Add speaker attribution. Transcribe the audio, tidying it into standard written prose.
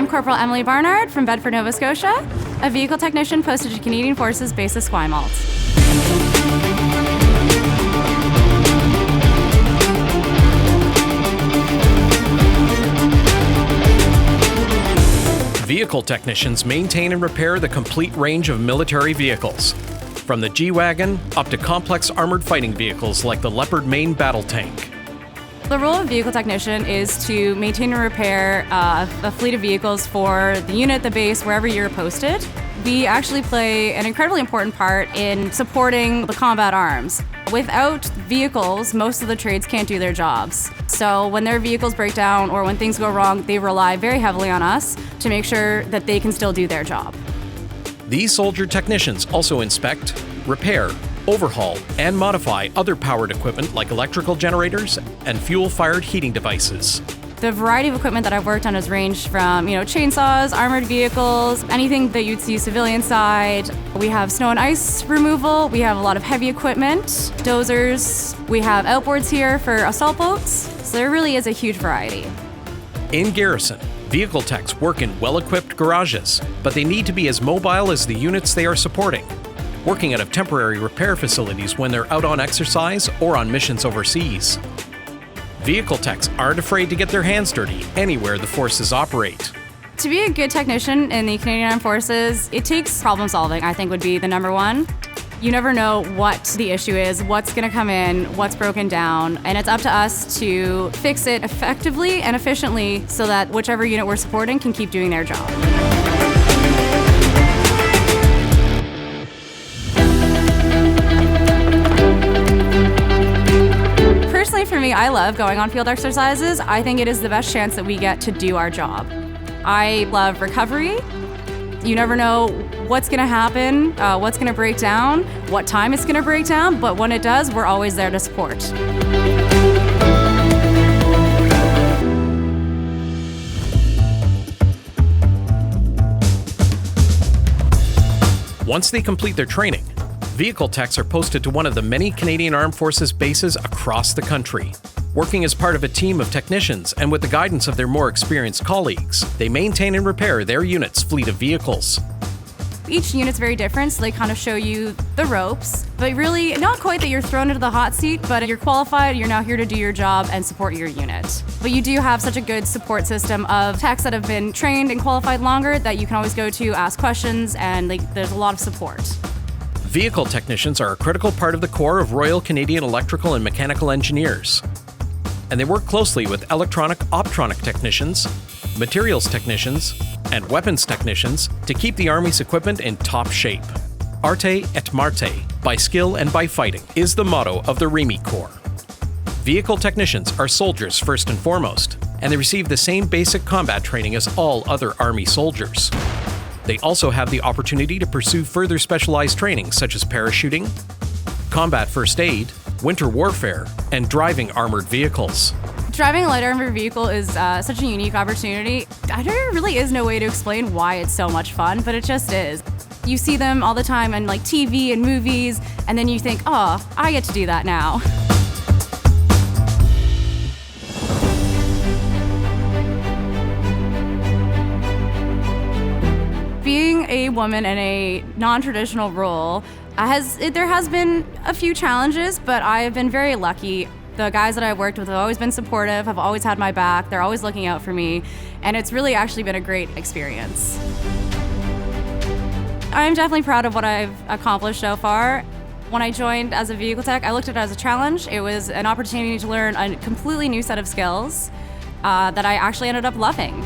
Speaker 1: I'm Corporal Emily Barnard from Bedford, Nova Scotia, a vehicle technician posted to Canadian Forces Base Esquimalt.
Speaker 2: Vehicle technicians maintain and repair the complete range of military vehicles, from the G-Wagon up to complex armored fighting vehicles like the Leopard main battle tank.
Speaker 1: The role of vehicle technician is to maintain and repair a fleet of vehicles for the unit, the base, wherever you're posted. We actually play an incredibly important part in supporting the combat arms. Without vehicles, most of the trades can't do their jobs. So when their vehicles break down or when things go wrong, they rely very heavily on us to make sure that they can still do their job.
Speaker 2: These soldier technicians also inspect, repair, overhaul, and modify other powered equipment like electrical generators and fuel-fired heating devices.
Speaker 1: The variety of equipment that I've worked on has ranged from, chainsaws, armored vehicles, anything that you'd see civilian side. We have snow and ice removal. We have a lot of heavy equipment, dozers. We have outboards here for assault boats. So there really is a huge variety.
Speaker 2: In garrison, vehicle techs work in well-equipped garages, but they need to be as mobile as the units they are supporting, working out of temporary repair facilities when they're out on exercise or on missions overseas. Vehicle techs aren't afraid to get their hands dirty anywhere the forces operate.
Speaker 1: To be a good technician in the Canadian Armed Forces, it takes problem solving, I think would be the number one. You never know what the issue is, what's going to come in, what's broken down, and it's up to us to fix it effectively and efficiently so that whichever unit we're supporting can keep doing their job. For me, I love going on field exercises. I think it is the best chance that we get to do our job. I love recovery. You never know what's going to happen, what's going to break down, what time it's going to break down, but when it does, we're always there to support.
Speaker 2: Once they complete their training, vehicle techs are posted to one of the many Canadian Armed Forces bases across the country. Working as part of a team of technicians and with the guidance of their more experienced colleagues, they maintain and repair their unit's fleet of vehicles.
Speaker 1: Each unit's very different, so they kind of show you the ropes, but really not quite that you're thrown into the hot seat, but you're qualified, you're now here to do your job and support your unit. But you do have such a good support system of techs that have been trained and qualified longer that you can always go to, ask questions, and there's a lot of support.
Speaker 2: Vehicle technicians are a critical part of the core of Royal Canadian Electrical and Mechanical Engineers, and they work closely with electronic-optronic technicians, materials technicians, and weapons technicians to keep the Army's equipment in top shape. Arte et Marte, by skill and by fighting, is the motto of the REME Corps. Vehicle technicians are soldiers first and foremost, and they receive the same basic combat training as all other Army soldiers. They also have the opportunity to pursue further specialized training such as parachuting, combat first aid, winter warfare, and driving armored vehicles.
Speaker 1: Driving a light armored vehicle is such a unique opportunity. There really is no way to explain why it's so much fun, but it just is. You see them all the time on TV and movies, and then you think, oh, I get to do that now. Being a woman in a non-traditional role, there has been a few challenges, but I have been very lucky. The guys that I've worked with have always been supportive, have always had my back, they're always looking out for me, and it's really actually been a great experience. I'm definitely proud of what I've accomplished so far. When I joined as a vehicle tech, I looked at it as a challenge. It was an opportunity to learn a completely new set of skills that I actually ended up loving.